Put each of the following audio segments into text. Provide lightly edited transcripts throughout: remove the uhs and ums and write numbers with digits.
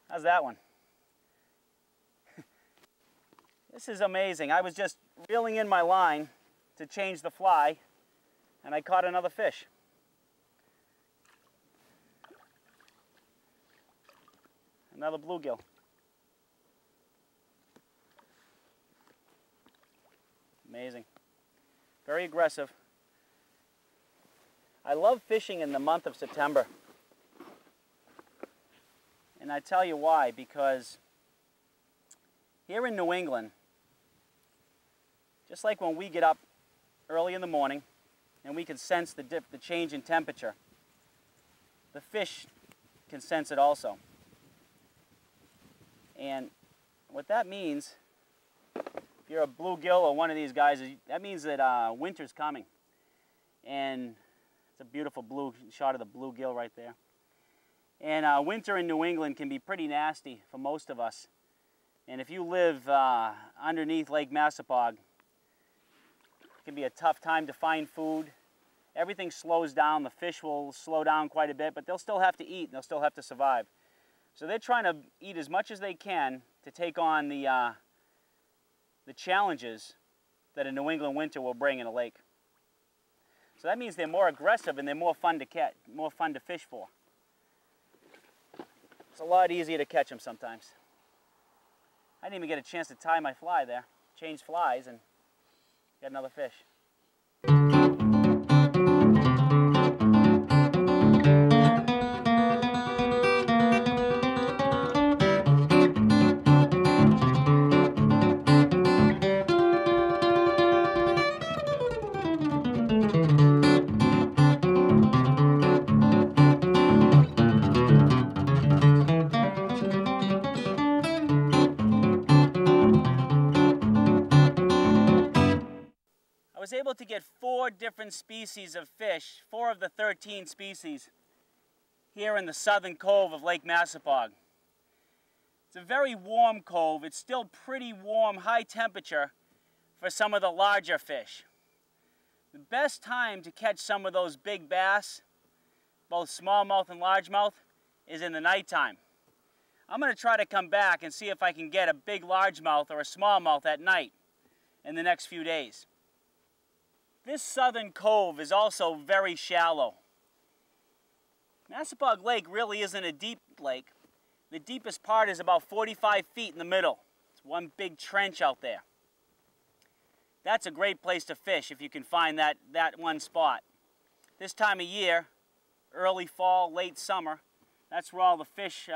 How's that one? This is amazing. I was just reeling in my line to change the fly, and I caught another fish. Another bluegill. Amazing. Very aggressive. I love fishing in the month of September. And I tell you why, because here in New England, just like when we get up early in the morning and we can sense the change in temperature, the fish can sense it also. And what that means, if you're a bluegill or one of these guys, that means that winter's coming. And it's a beautiful shot of the bluegill right there. And winter in New England can be pretty nasty for most of us. And if you live underneath Lake Massapoag, it can be a tough time to find food. Everything slows down. The fish will slow down quite a bit, but they'll still have to eat and they'll still have to survive. So they're trying to eat as much as they can to take on the challenges that a New England winter will bring in a lake. So that means they're more aggressive and they're more fun to catch, more fun to fish for. It's a lot easier to catch them sometimes. I didn't even get a chance to tie my fly there. Change flies and got another fish. I was able to get 4 different species of fish, 4 of the 13 species, here in the southern cove of Lake Massapoag. It's a very warm cove. It's still pretty warm, high temperature for some of the larger fish. The best time to catch some of those big bass, both smallmouth and largemouth, is in the nighttime. I'm going to try to come back and see if I can get a big largemouth or a smallmouth at night in the next few days. This southern cove is also very shallow. Massapoag Lake really isn't a deep lake. The deepest part is about 45 feet in the middle. It's one big trench out there. That's a great place to fish if you can find that one spot. This time of year, early fall, late summer, that's where all the fish,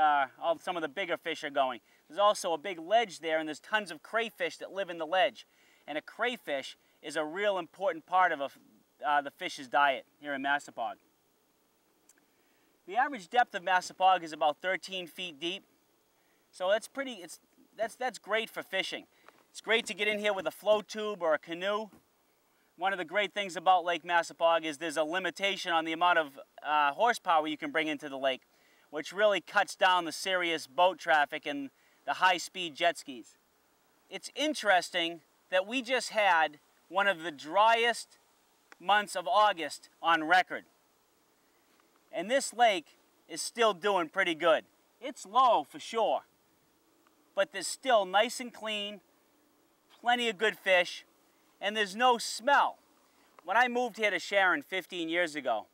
some of the bigger fish are going. There's also a big ledge there and there's tons of crayfish that live in the ledge. And a crayfish is a real important part of the fish's diet here in Massapoag. The average depth of Massapoag is about 13 feet deep, so that's great for fishing. It's great to get in here with a float tube or a canoe. One of the great things about Lake Massapoag is there's a limitation on the amount of horsepower you can bring into the lake, which really cuts down the serious boat traffic and the high-speed jet skis. It's interesting that we just had one of the driest months of August on record. And this lake is still doing pretty good. It's low for sure, but there's still nice and clean, plenty of good fish, and there's no smell. When I moved here to Sharon 15 years ago,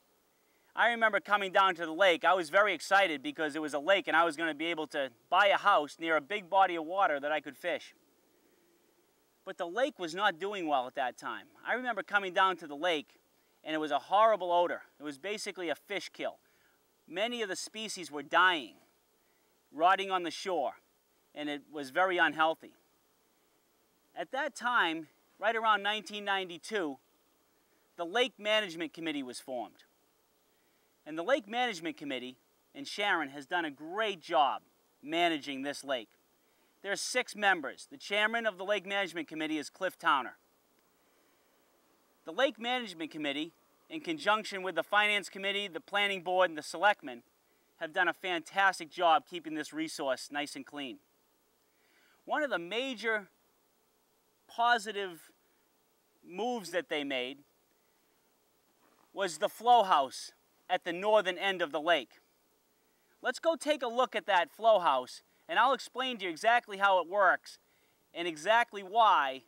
I remember coming down to the lake. I was very excited because it was a lake and I was going to be able to buy a house near a big body of water that I could fish. But the lake was not doing well at that time. I remember coming down to the lake and it was a horrible odor. It was basically a fish kill. Many of the species were dying, rotting on the shore, and it was very unhealthy. At that time, right around 1992, the Lake Management Committee was formed. And the Lake Management Committee in Sharon has done a great job managing this lake. There are 6 members. The chairman of the Lake Management Committee is Cliff Towner. The Lake Management Committee, in conjunction with the Finance Committee, the Planning Board, and the Selectmen, have done a fantastic job keeping this resource nice and clean. One of the major positive moves that they made was the flow house at the northern end of the lake. let's go take a look at that flow house, and I'll explain to you exactly how it works and exactly why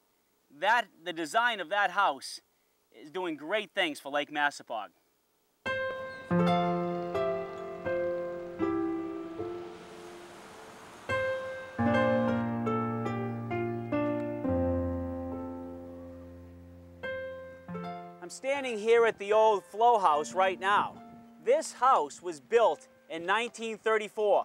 the design of that house is doing great things for Lake Massapoag. I'm standing here at the old flow house right now. This house was built in 1934,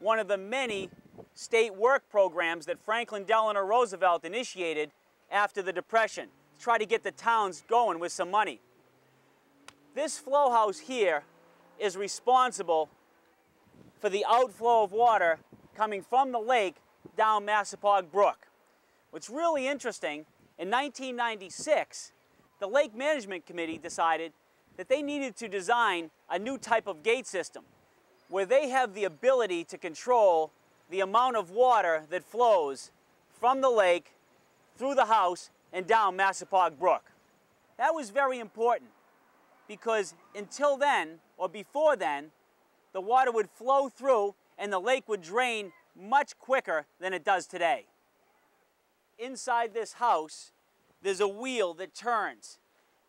one of the many state work programs that Franklin Delano Roosevelt initiated after the Depression to try to get the towns going with some money. This flow house here is responsible for the outflow of water coming from the lake down Massapoag Brook. What's really interesting, in 1996, the Lake Management Committee decided that they needed to design a new type of gate system where they have the ability to control the amount of water that flows from the lake through the house and down Massapoag Brook. That was very important because until then, or before then, the water would flow through and the lake would drain much quicker than it does today. Inside this house, there's a wheel that turns,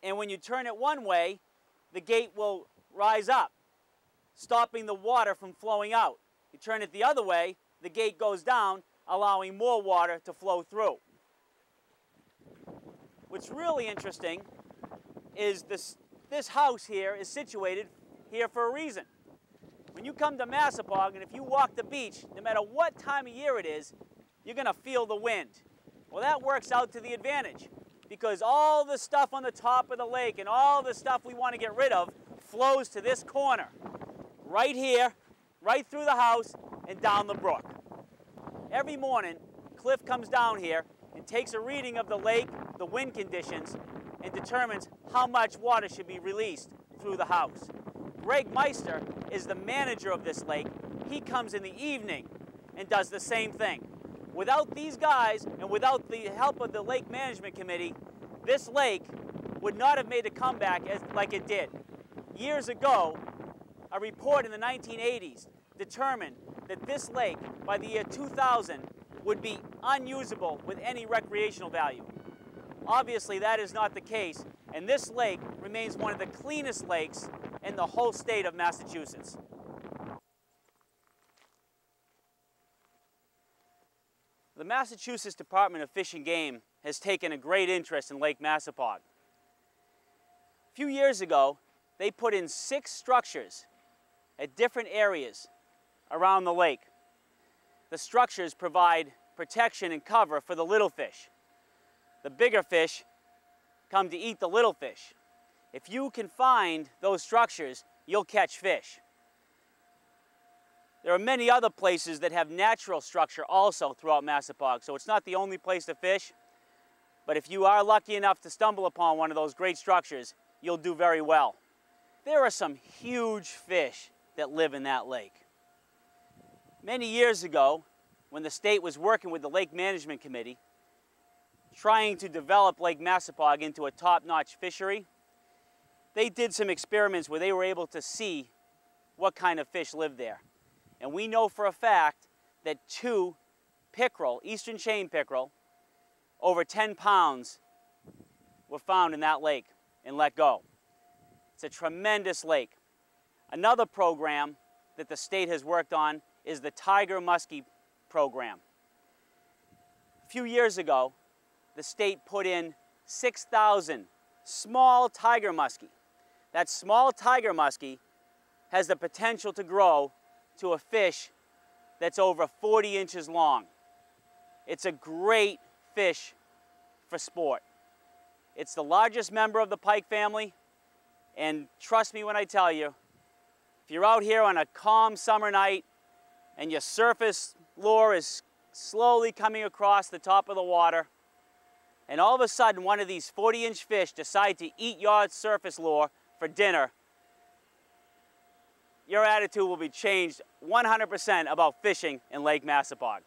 and when you turn it one way, the gate will rise up, stopping the water from flowing out. You turn it the other way, the gate goes down, allowing more water to flow through. What's really interesting is this house here is situated here for a reason. When you come to Massapoag, and if you walk the beach, no matter what time of year it is, you're going to feel the wind. Well, that works out to the advantage, because all the stuff on the top of the lake and all the stuff we want to get rid of flows to this corner, right here, right through the house and down the brook. Every morning, Cliff comes down here and takes a reading of the lake, the wind conditions, and determines how much water should be released through the house. Greg Meister is the manager of this lake. He comes in the evening and does the same thing. Without these guys and without the help of the Lake Management Committee, this lake would not have made a comeback like it did. Years ago, a report in the 1980s determined that this lake, by the year 2000, would be unusable with any recreational value. Obviously, that is not the case, and this lake remains one of the cleanest lakes in the whole state of Massachusetts. The Massachusetts Department of Fish and Game has taken a great interest in Lake Massapoag. A few years ago, they put in 6 structures at different areas around the lake. The structures provide protection and cover for the little fish. The bigger fish come to eat the little fish. If you can find those structures, you'll catch fish. There are many other places that have natural structure also throughout Massapoag, so it's not the only place to fish, but if you are lucky enough to stumble upon one of those great structures, you'll do very well. There are some huge fish that live in that lake. Many years ago, when the state was working with the Lake Management Committee, trying to develop Lake Massapoag into a top-notch fishery, they did some experiments where they were able to see what kind of fish lived there. And we know for a fact that 2 pickerel, eastern chain pickerel, over 10 pounds were found in that lake and let go. It's a tremendous lake. Another program that the state has worked on is the tiger muskie program. A few years ago, the state put in 6,000 small tiger muskie. That small tiger muskie has the potential to grow to a fish that's over 40 inches long. It's a great fish for sport. It's the largest member of the pike family, and trust me when I tell you, if you're out here on a calm summer night and your surface lure is slowly coming across the top of the water, and all of a sudden one of these 40-inch fish decide to eat your surface lure for dinner, your attitude will be changed 100% about fishing in Lake Massapoag.